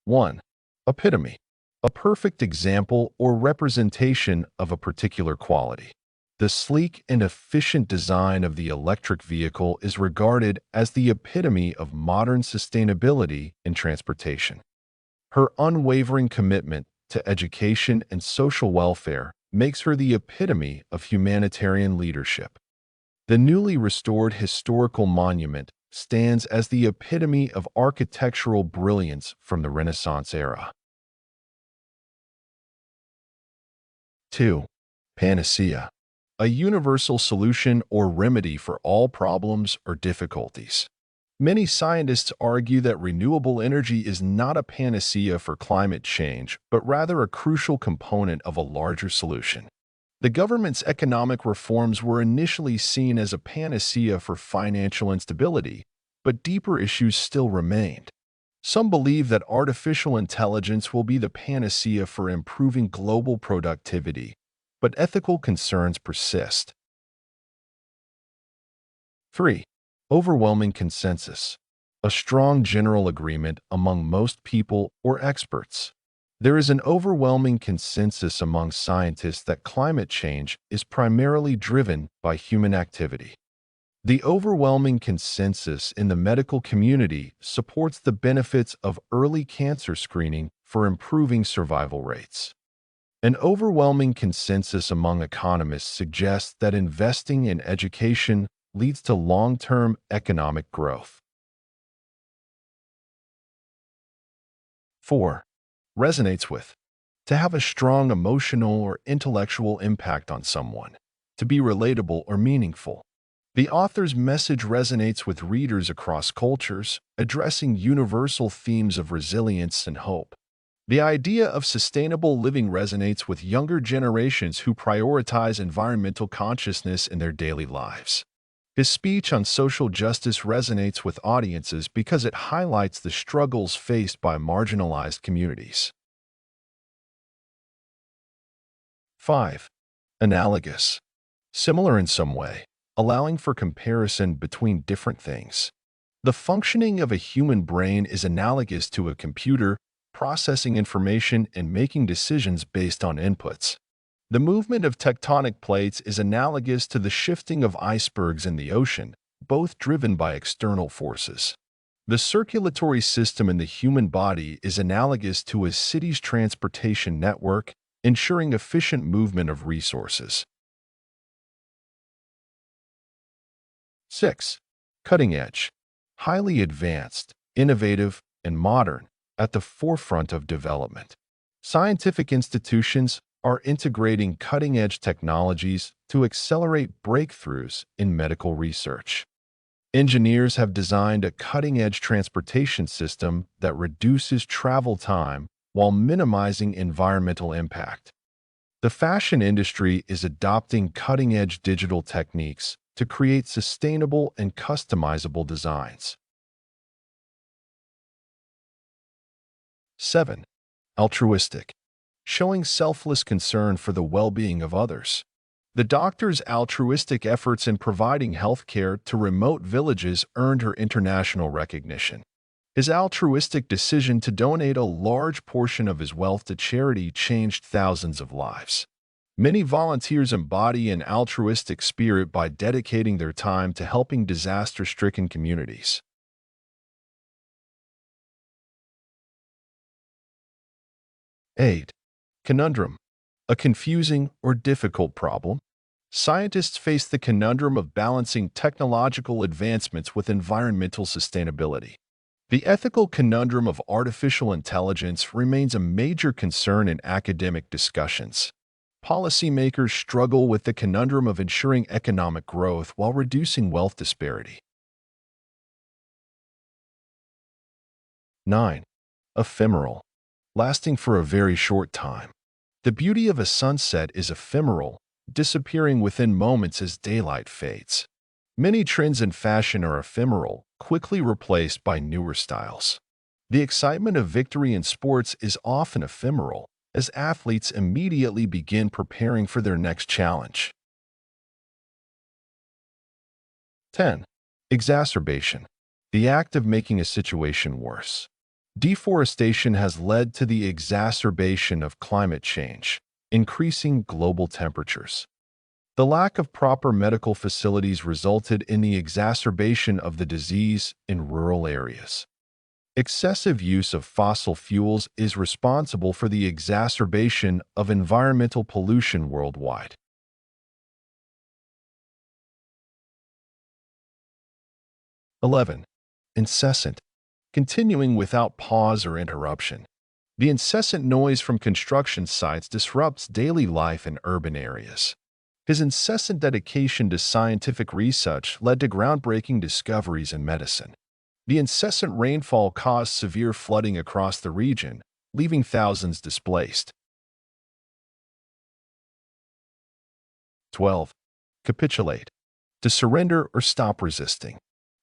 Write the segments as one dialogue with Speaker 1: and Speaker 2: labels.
Speaker 1: 1. Epitome. A perfect example or representation of a particular quality. The sleek and efficient design of the electric vehicle is regarded as the epitome of modern sustainability in transportation. Her unwavering commitment to education and social welfare makes her the epitome of humanitarian leadership. The newly restored historical monument stands as the epitome of architectural brilliance from the Renaissance era. 2. Panacea. A universal solution or remedy for all problems or difficulties. Many scientists argue that renewable energy is not a panacea for climate change, but rather a crucial component of a larger solution. The government's economic reforms were initially seen as a panacea for financial instability, but deeper issues still remained. Some believe that artificial intelligence will be the panacea for improving global productivity, but ethical concerns persist. 3. Overwhelming consensus. A strong general agreement among most people or experts. There is an overwhelming consensus among scientists that climate change is primarily driven by human activity. The overwhelming consensus in the medical community supports the benefits of early cancer screening for improving survival rates. An overwhelming consensus among economists suggests that investing in education leads to long-term economic growth. 4. Resonates with. To have a strong emotional or intellectual impact on someone. To be relatable or meaningful. The author's message resonates with readers across cultures, addressing universal themes of resilience and hope. The idea of sustainable living resonates with younger generations who prioritize environmental consciousness in their daily lives. His speech on social justice resonates with audiences because it highlights the struggles faced by marginalized communities. 5. Analogous. Similar in some way, allowing for comparison between different things. The functioning of a human brain is analogous to a computer, processing information and making decisions based on inputs. The movement of tectonic plates is analogous to the shifting of icebergs in the ocean, both driven by external forces. The circulatory system in the human body is analogous to a city's transportation network, ensuring efficient movement of resources. 6. Cutting edge. Highly advanced, innovative, and modern, at the forefront of development. Scientific institutions are integrating cutting-edge technologies to accelerate breakthroughs in medical research. Engineers have designed a cutting-edge transportation system that reduces travel time while minimizing environmental impact. The fashion industry is adopting cutting-edge digital techniques to create sustainable and customizable designs. 7. Altruistic. Showing selfless concern for the well-being of others. The doctor's altruistic efforts in providing health care to remote villages earned her international recognition. His altruistic decision to donate a large portion of his wealth to charity changed thousands of lives. Many volunteers embody an altruistic spirit by dedicating their time to helping disaster-stricken communities. 8. Conundrum. A confusing or difficult problem. Scientists face the conundrum of balancing technological advancements with environmental sustainability. The ethical conundrum of artificial intelligence remains a major concern in academic discussions. Policymakers struggle with the conundrum of ensuring economic growth while reducing wealth disparity. 9. Ephemeral. Lasting for a very short time. The beauty of a sunset is ephemeral, disappearing within moments as daylight fades. Many trends in fashion are ephemeral, quickly replaced by newer styles. The excitement of victory in sports is often ephemeral, as athletes immediately begin preparing for their next challenge. 10. Exacerbation. The act of making a situation worse. Deforestation has led to the exacerbation of climate change, increasing global temperatures. The lack of proper medical facilities resulted in the exacerbation of the disease in rural areas. Excessive use of fossil fuels is responsible for the exacerbation of environmental pollution worldwide. 11. Incessant. Continuing without pause or interruption. The incessant noise from construction sites disrupts daily life in urban areas. His incessant dedication to scientific research led to groundbreaking discoveries in medicine. The incessant rainfall caused severe flooding across the region, leaving thousands displaced. 12. Capitulate. To surrender or stop resisting.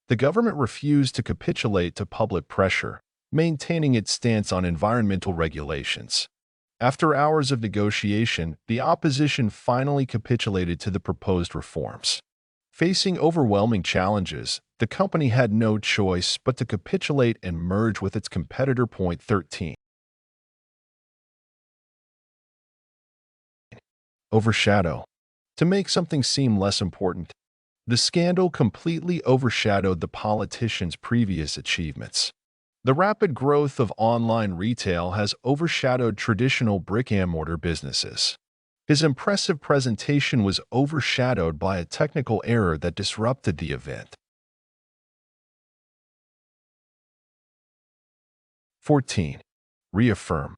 Speaker 1: The government refused to capitulate to public pressure, maintaining its stance on environmental regulations. After hours of negotiation, the opposition finally capitulated to the proposed reforms. Facing overwhelming challenges, the company had no choice but to capitulate and merge with its competitor. 13. Overshadow. To make something seem less important. The scandal completely overshadowed the politician's previous achievements. The rapid growth of online retail has overshadowed traditional brick-and-mortar businesses. His impressive presentation was overshadowed by a technical error that disrupted the event. 14. Reaffirm.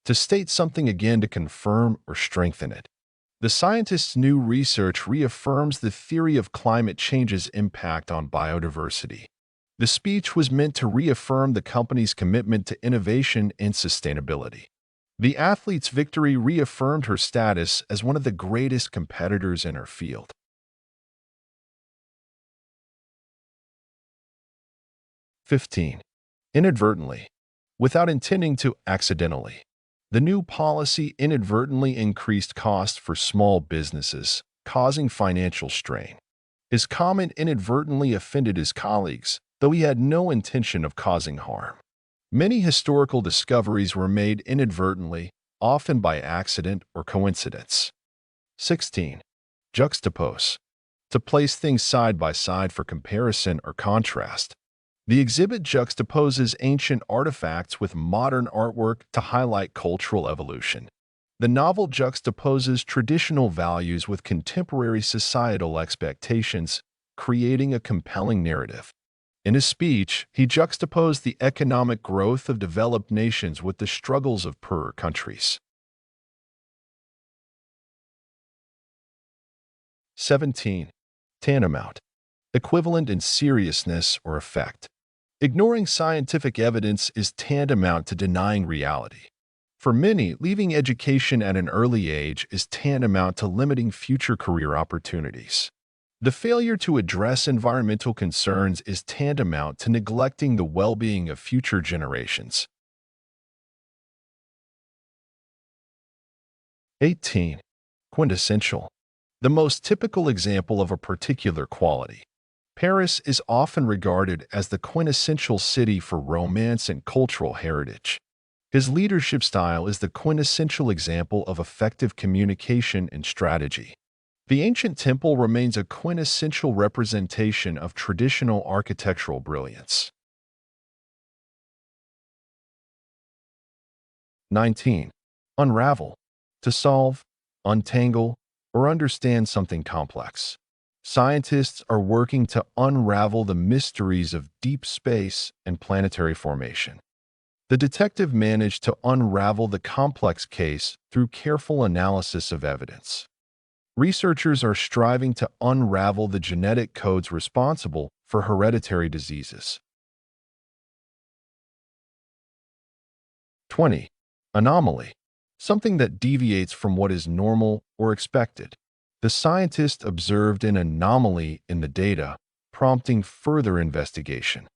Speaker 1: To state something again to confirm or strengthen it. The scientist's new research reaffirms the theory of climate change's impact on biodiversity. The speech was meant to reaffirm the company's commitment to innovation and sustainability. The athlete's victory reaffirmed her status as one of the greatest competitors in her field. 15. Inadvertently. Without intending to accidentally. The new policy inadvertently increased costs for small businesses, causing financial strain. His comment inadvertently offended his colleagues, though he had no intention of causing harm. Many historical discoveries were made inadvertently, often by accident or coincidence. 16. Juxtapose. To place things side by side for comparison or contrast. The exhibit juxtaposes ancient artifacts with modern artwork to highlight cultural evolution. The novel juxtaposes traditional values with contemporary societal expectations, creating a compelling narrative. In his speech, he juxtaposed the economic growth of developed nations with the struggles of poorer countries. 17. Tantamount. Equivalent in seriousness or effect. Ignoring scientific evidence is tantamount to denying reality. For many, leaving education at an early age is tantamount to limiting future career opportunities. The failure to address environmental concerns is tantamount to neglecting the well-being of future generations. 18. Quintessential. The most typical example of a particular quality. Paris is often regarded as the quintessential city for romance and cultural heritage. His leadership style is the quintessential example of effective communication and strategy. The ancient temple remains a quintessential representation of traditional architectural brilliance. 19. Unravel. To solve, untangle, or understand something complex. Scientists are working to unravel the mysteries of deep space and planetary formation. The detective managed to unravel the complex case through careful analysis of evidence. Researchers are striving to unravel the genetic codes responsible for hereditary diseases. 20. Anomaly. Something that deviates from what is normal or expected. The scientist observed an anomaly in the data, prompting further investigation.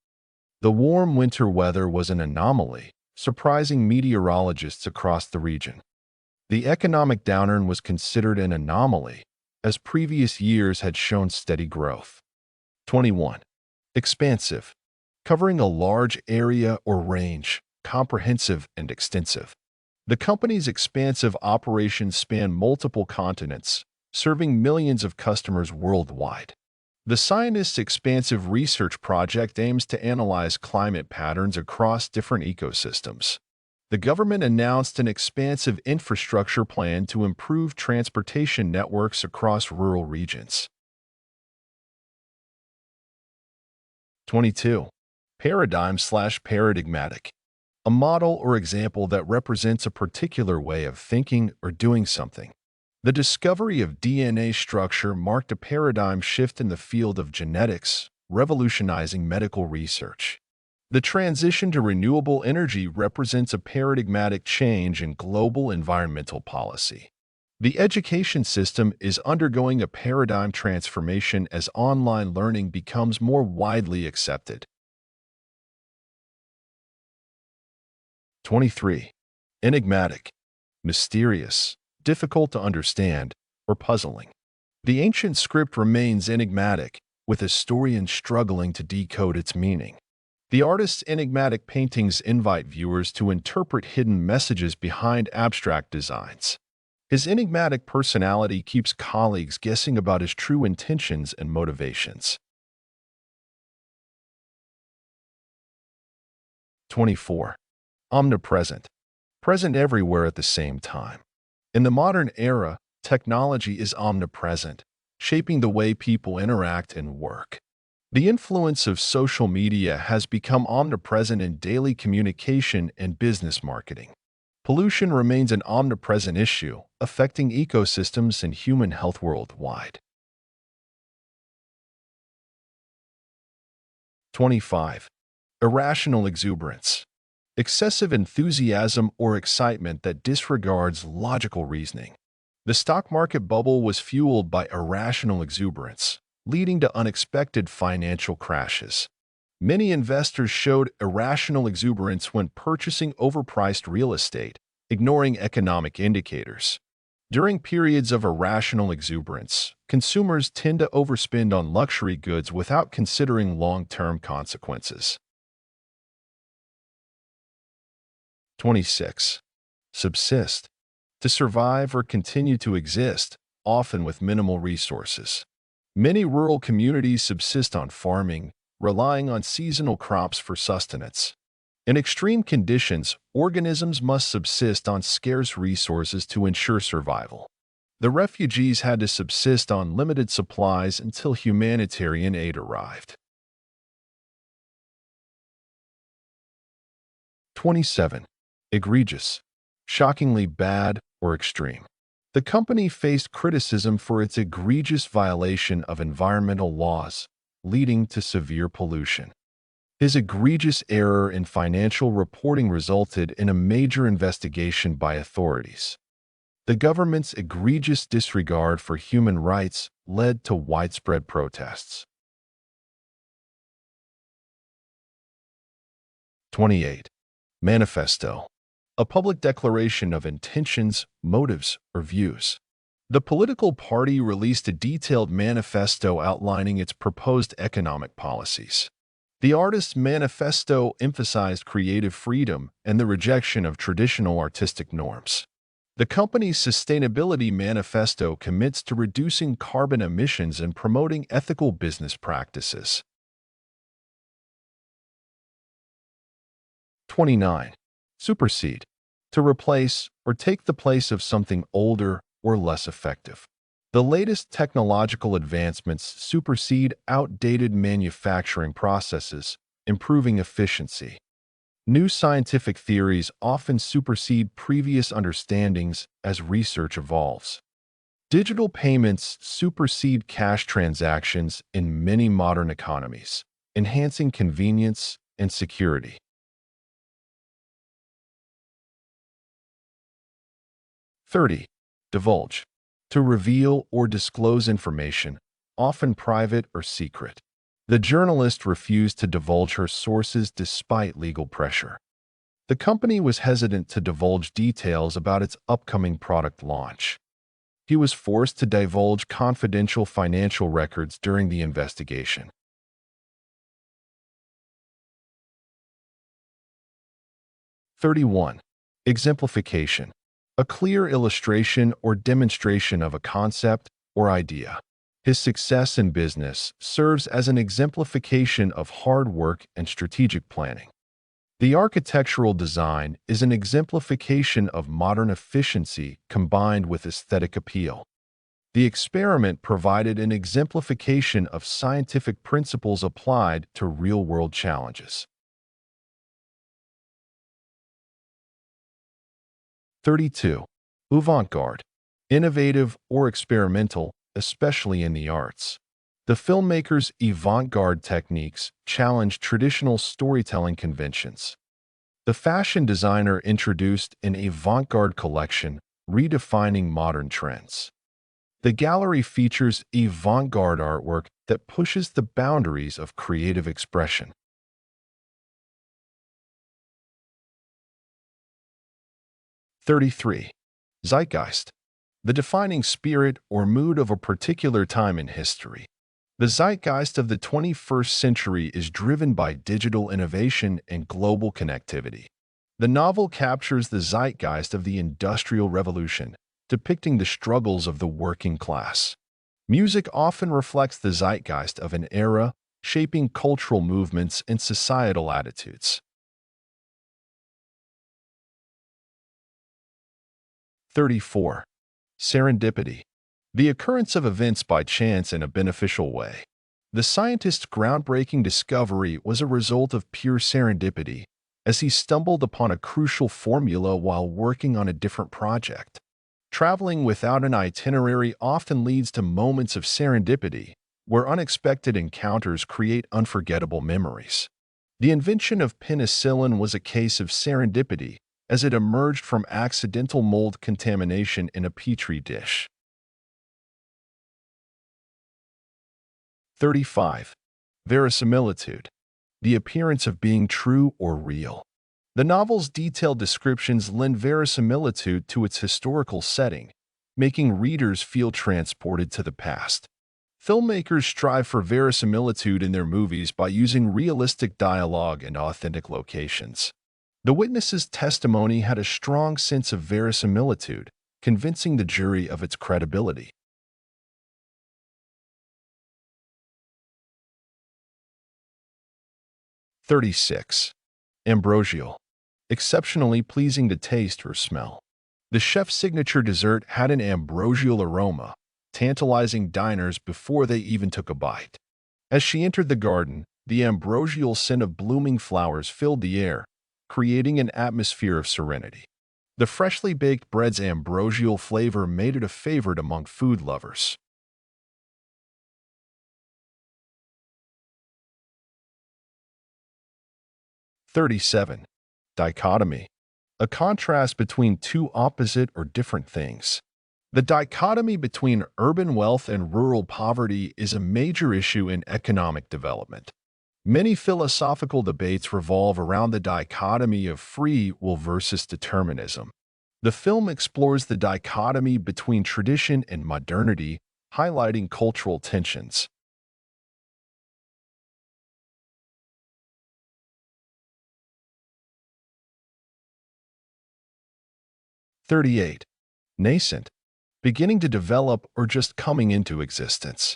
Speaker 1: The warm winter weather was an anomaly, surprising meteorologists across the region. The economic downturn was considered an anomaly, as previous years had shown steady growth. 21. Expansive. Covering a large area or range, comprehensive and extensive. The company's expansive operations span multiple continents, serving millions of customers worldwide. The scientist's expansive research project aims to analyze climate patterns across different ecosystems. The government announced an expansive infrastructure plan to improve transportation networks across rural regions. 22. Paradigm/paradigmatic. A model or example that represents a particular way of thinking or doing something. The discovery of DNA structure marked a paradigm shift in the field of genetics, revolutionizing medical research. The transition to renewable energy represents a paradigmatic change in global environmental policy. The education system is undergoing a paradigm transformation as online learning becomes more widely accepted. 23. Enigmatic. Mysterious, difficult to understand, or puzzling. The ancient script remains enigmatic, with historians struggling to decode its meaning. The artist's enigmatic paintings invite viewers to interpret hidden messages behind abstract designs. His enigmatic personality keeps colleagues guessing about his true intentions and motivations. 24. Omnipresent. Present everywhere at the same time. In the modern era, technology is omnipresent, shaping the way people interact and work. The influence of social media has become omnipresent in daily communication and business marketing. Pollution remains an omnipresent issue, affecting ecosystems and human health worldwide. 25. Irrational exuberance. Excessive enthusiasm or excitement that disregards logical reasoning. The stock market bubble was fueled by irrational exuberance, leading to unexpected financial crashes. Many investors showed irrational exuberance when purchasing overpriced real estate, ignoring economic indicators. During periods of irrational exuberance, consumers tend to overspend on luxury goods without considering long-term consequences. 26. Subsist. To survive or continue to exist, often with minimal resources. Many rural communities subsist on farming, relying on seasonal crops for sustenance. In extreme conditions, organisms must subsist on scarce resources to ensure survival. The refugees had to subsist on limited supplies until humanitarian aid arrived. 27. Egregious. Shockingly bad or extreme. The company faced criticism for its egregious violation of environmental laws, leading to severe pollution. His egregious error in financial reporting resulted in a major investigation by authorities. The government's egregious disregard for human rights led to widespread protests. 28. Manifesto. A public declaration of intentions, motives, or views. The political party released a detailed manifesto outlining its proposed economic policies. The artist's manifesto emphasized creative freedom and the rejection of traditional artistic norms. The company's sustainability manifesto commits to reducing carbon emissions and promoting ethical business practices. 29. Supersede. To replace or take the place of something older or less effective. The latest technological advancements supersede outdated manufacturing processes, improving efficiency. New scientific theories often supersede previous understandings as research evolves. Digital payments supersede cash transactions in many modern economies, enhancing convenience and security. 30. Divulge. To reveal or disclose information, often private or secret. The journalist refused to divulge her sources despite legal pressure. The company was hesitant to divulge details about its upcoming product launch. He was forced to divulge confidential financial records during the investigation. 31. Exemplification. A clear illustration or demonstration of a concept or idea. His success in business serves as an exemplification of hard work and strategic planning. The architectural design is an exemplification of modern efficiency combined with aesthetic appeal. The experiment provided an exemplification of scientific principles applied to real-world challenges. 32. Avant-garde. Innovative or experimental, especially in the arts. The filmmaker's avant-garde techniques challenge traditional storytelling conventions. The fashion designer introduced an avant-garde collection, redefining modern trends. The gallery features avant-garde artwork that pushes the boundaries of creative expression. 33. Zeitgeist. The defining spirit or mood of a particular time in history. The zeitgeist of the 21st century is driven by digital innovation and global connectivity. The novel captures the zeitgeist of the Industrial Revolution, depicting the struggles of the working class. Music often reflects the zeitgeist of an era, shaping cultural movements and societal attitudes. 34. Serendipity. The occurrence of events by chance in a beneficial way. The scientist's groundbreaking discovery was a result of pure serendipity, as he stumbled upon a crucial formula while working on a different project. Traveling without an itinerary often leads to moments of serendipity, where unexpected encounters create unforgettable memories. The invention of penicillin was a case of serendipity, as it emerged from accidental mold contamination in a petri dish. 35. Verisimilitude. The appearance of being true or real. The novel's detailed descriptions lend verisimilitude to its historical setting, making readers feel transported to the past. Filmmakers strive for verisimilitude in their movies by using realistic dialogue and authentic locations. The witness's testimony had a strong sense of verisimilitude, convincing the jury of its credibility. 36. Ambrosial. Exceptionally pleasing to taste or smell. The chef's signature dessert had an ambrosial aroma, tantalizing diners before they even took a bite. As she entered the garden, the ambrosial scent of blooming flowers filled the air, creating an atmosphere of serenity. The freshly baked bread's ambrosial flavor made it a favorite among food lovers. 37. Dichotomy. A contrast between two opposite or different things. The dichotomy between urban wealth and rural poverty is a major issue in economic development. Many philosophical debates revolve around the dichotomy of free will versus determinism. The film explores the dichotomy between tradition and modernity, highlighting cultural tensions. 38. Nascent. Beginning to develop or just coming into existence.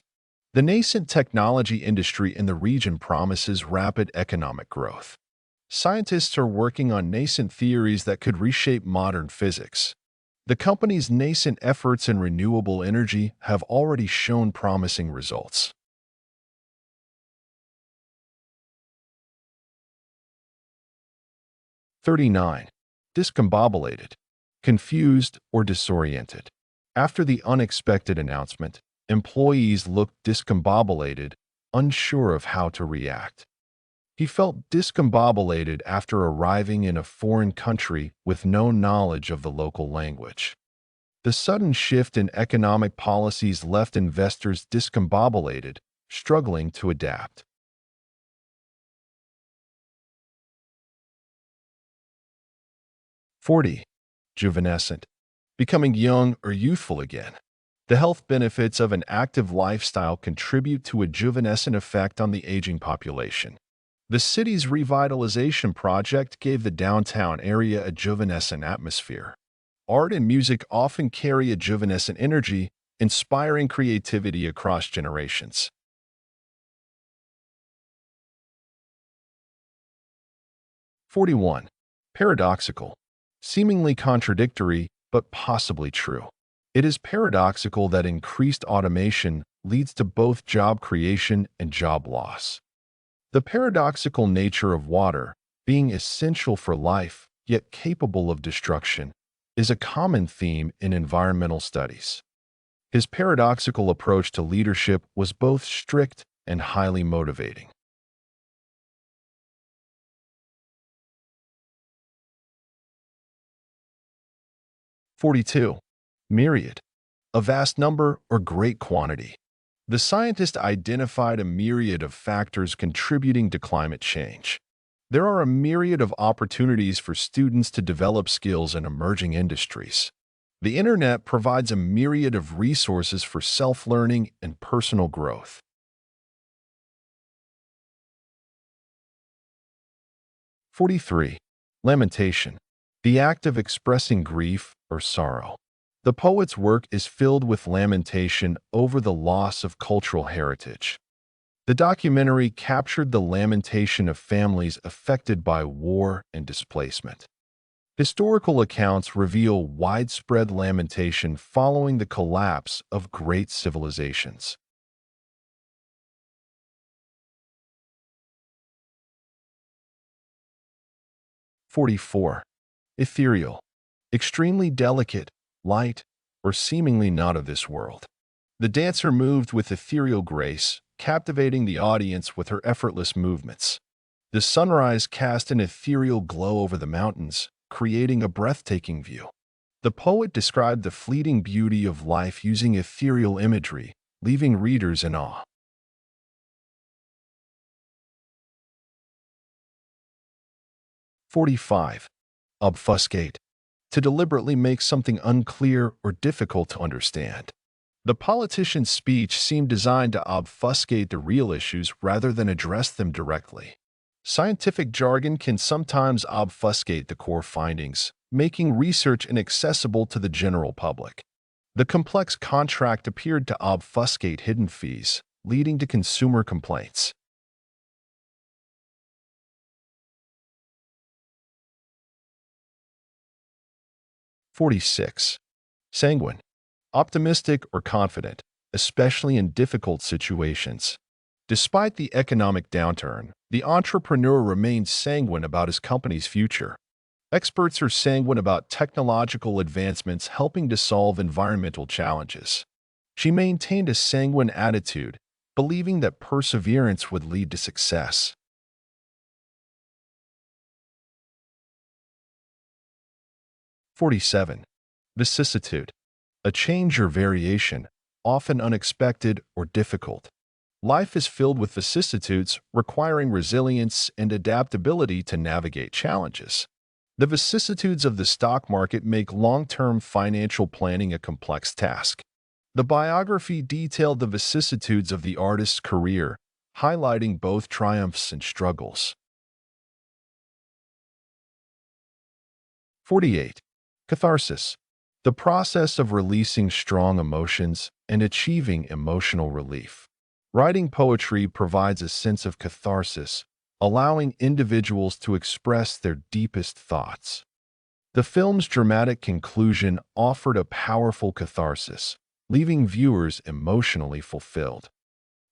Speaker 1: The nascent technology industry in the region promises rapid economic growth. Scientists are working on nascent theories that could reshape modern physics. The company's nascent efforts in renewable energy have already shown promising results. 39. Discombobulated. Confused or disoriented. After the unexpected announcement, employees looked discombobulated, unsure of how to react. He felt discombobulated after arriving in a foreign country with no knowledge of the local language. The sudden shift in economic policies left investors discombobulated, struggling to adapt. 40. Juvenescent. Becoming young or youthful again. The health benefits of an active lifestyle contribute to a juvenescent effect on the aging population. The city's revitalization project gave the downtown area a juvenescent atmosphere. Art and music often carry a juvenescent energy, inspiring creativity across generations. 41. Paradoxical. Seemingly contradictory, but possibly true. It is paradoxical that increased automation leads to both job creation and job loss. The paradoxical nature of water, being essential for life, yet capable of destruction, is a common theme in environmental studies. His paradoxical approach to leadership was both strict and highly motivating. 42. Myriad. A vast number or great quantity. The scientist identified a myriad of factors contributing to climate change. There are a myriad of opportunities for students to develop skills in emerging industries. The Internet provides a myriad of resources for self-learning and personal growth. 43. Lamentation. The act of expressing grief or sorrow. The poet's work is filled with lamentation over the loss of cultural heritage. The documentary captured the lamentation of families affected by war and displacement. Historical accounts reveal widespread lamentation following the collapse of great civilizations. 44. Ethereal. Extremely delicate, light, or seemingly not of this world. The dancer moved with ethereal grace, captivating the audience with her effortless movements. The sunrise cast an ethereal glow over the mountains, creating a breathtaking view. The poet described the fleeting beauty of life using ethereal imagery, leaving readers in awe. 45. Obfuscate. To deliberately make something unclear or difficult to understand. The politician's speech seemed designed to obfuscate the real issues rather than address them directly. Scientific jargon can sometimes obfuscate the core findings, making research inaccessible to the general public. The complex contract appeared to obfuscate hidden fees, leading to consumer complaints. 46. Sanguine. Optimistic or confident, especially in difficult situations. Despite the economic downturn, the entrepreneur remains sanguine about his company's future. Experts are sanguine about technological advancements helping to solve environmental challenges. She maintained a sanguine attitude, believing that perseverance would lead to success. 47. Vicissitude. A change or variation, often unexpected or difficult. Life is filled with vicissitudes requiring resilience and adaptability to navigate challenges. The vicissitudes of the stock market make long-term financial planning a complex task. The biography detailed the vicissitudes of the artist's career, highlighting both triumphs and struggles. 48. Catharsis. The process of releasing strong emotions and achieving emotional relief. Writing poetry provides a sense of catharsis, allowing individuals to express their deepest thoughts. The film's dramatic conclusion offered a powerful catharsis, leaving viewers emotionally fulfilled.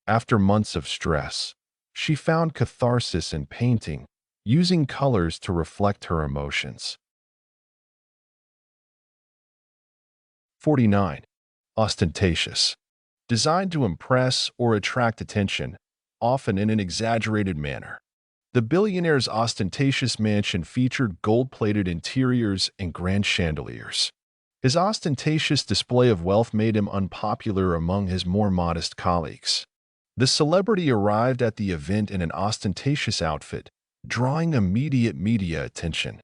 Speaker 1: After months of stress, she found catharsis in painting, using colors to reflect her emotions. 49. Ostentatious. Designed to impress or attract attention, often in an exaggerated manner. The billionaire's ostentatious mansion featured gold-plated interiors and grand chandeliers. His ostentatious display of wealth made him unpopular among his more modest colleagues. The celebrity arrived at the event in an ostentatious outfit, drawing immediate media attention.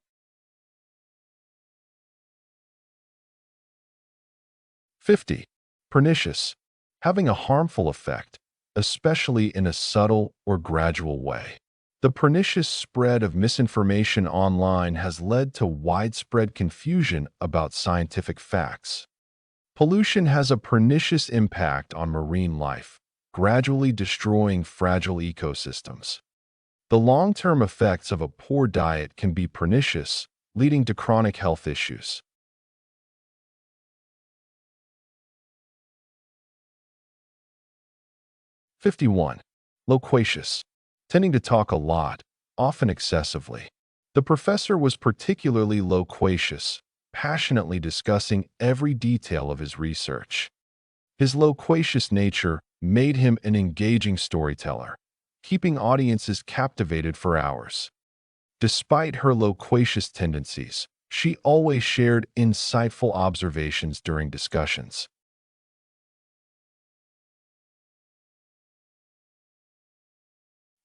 Speaker 1: 50. Pernicious. Having a harmful effect, especially in a subtle or gradual way. The pernicious spread of misinformation online has led to widespread confusion about scientific facts. Pollution has a pernicious impact on marine life, gradually destroying fragile ecosystems. The long-term effects of a poor diet can be pernicious, leading to chronic health issues. 51. Loquacious. Tending to talk a lot, often excessively. The professor was particularly loquacious, passionately discussing every detail of his research. His loquacious nature made him an engaging storyteller, keeping audiences captivated for hours. Despite her loquacious tendencies, she always shared insightful observations during discussions.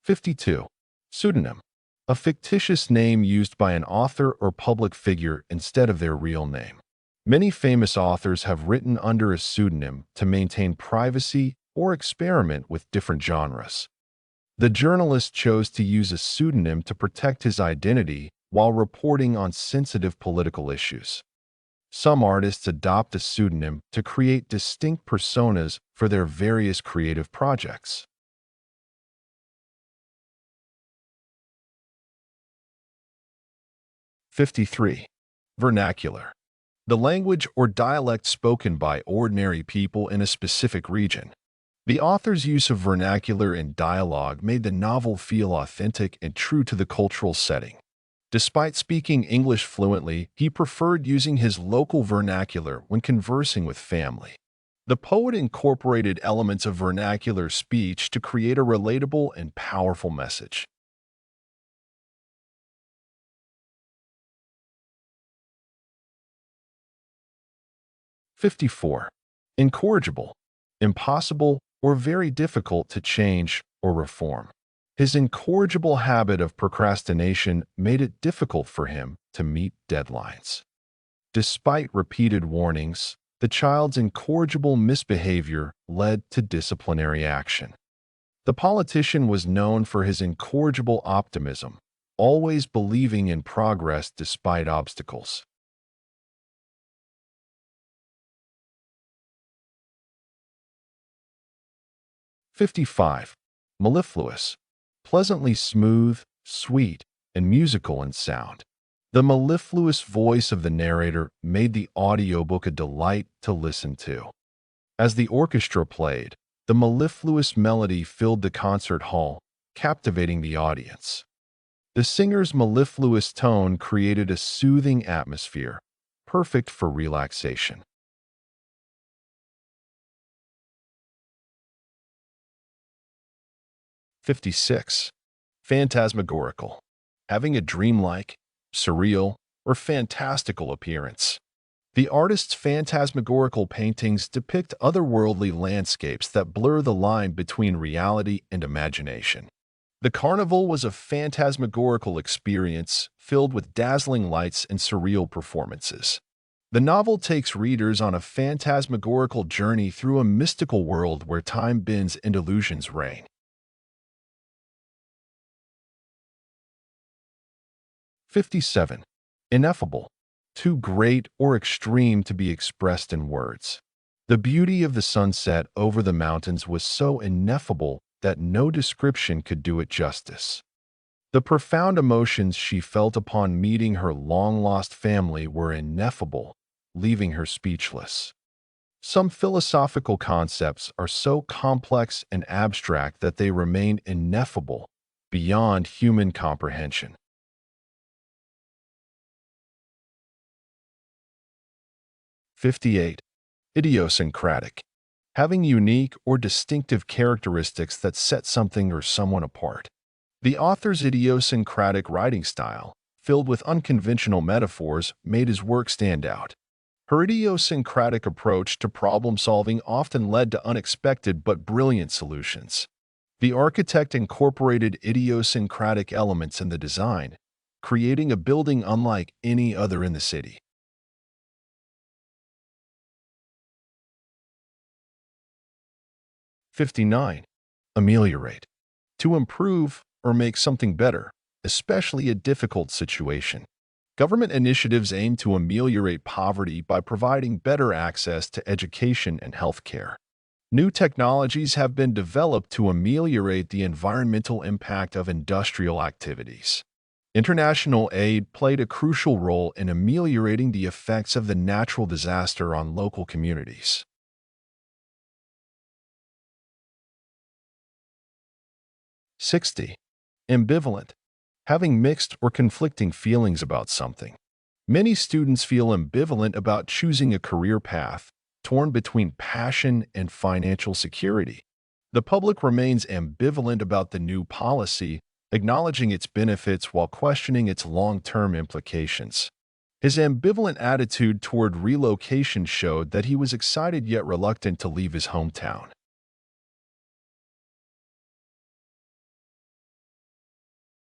Speaker 1: 52. Pseudonym. A fictitious name used by an author or public figure instead of their real name. Many famous authors have written under a pseudonym to maintain privacy or experiment with different genres. The journalist chose to use a pseudonym to protect his identity while reporting on sensitive political issues. Some artists adopt a pseudonym to create distinct personas for their various creative projects. 53. Vernacular. The language or dialect spoken by ordinary people in a specific region. The author's use of vernacular in dialogue made the novel feel authentic and true to the cultural setting. Despite speaking English fluently, he preferred using his local vernacular when conversing with family. The poet incorporated elements of vernacular speech to create a relatable and powerful message. 54. Incorrigible. Impossible or very difficult to change or reform. His incorrigible habit of procrastination made it difficult for him to meet deadlines. Despite repeated warnings, the child's incorrigible misbehavior led to disciplinary action. The politician was known for his incorrigible optimism, always believing in progress despite obstacles. 55. Mellifluous. Pleasantly smooth, sweet, and musical in sound. The mellifluous voice of the narrator made the audiobook a delight to listen to. As the orchestra played, the mellifluous melody filled the concert hall, captivating the audience. The singer's mellifluous tone created a soothing atmosphere, perfect for relaxation. 56. Phantasmagorical. Having a dreamlike, surreal, or fantastical appearance. The artist's phantasmagorical paintings depict otherworldly landscapes that blur the line between reality and imagination. The carnival was a phantasmagorical experience filled with dazzling lights and surreal performances. The novel takes readers on a phantasmagorical journey through a mystical world where time bends and illusions reign. 57. Ineffable. Too great or extreme to be expressed in words. The beauty of the sunset over the mountains was so ineffable that no description could do it justice. The profound emotions she felt upon meeting her long-lost family were ineffable, leaving her speechless. Some philosophical concepts are so complex and abstract that they remain ineffable, beyond human comprehension. 58. Idiosyncratic. Having unique or distinctive characteristics that set something or someone apart. The author's idiosyncratic writing style, filled with unconventional metaphors, made his work stand out. Her idiosyncratic approach to problem-solving often led to unexpected but brilliant solutions. The architect incorporated idiosyncratic elements in the design, creating a building unlike any other in the city. 59. Ameliorate. To improve, or make something better, especially a difficult situation. Government initiatives aim to ameliorate poverty by providing better access to education and healthcare. New technologies have been developed to ameliorate the environmental impact of industrial activities. International aid played a crucial role in ameliorating the effects of the natural disaster on local communities. 60. Ambivalent. Having mixed or conflicting feelings about something. Many students feel ambivalent about choosing a career path, torn between passion and financial security. The public remains ambivalent about the new policy, acknowledging its benefits while questioning its long-term implications. His ambivalent attitude toward relocation showed that he was excited yet reluctant to leave his hometown.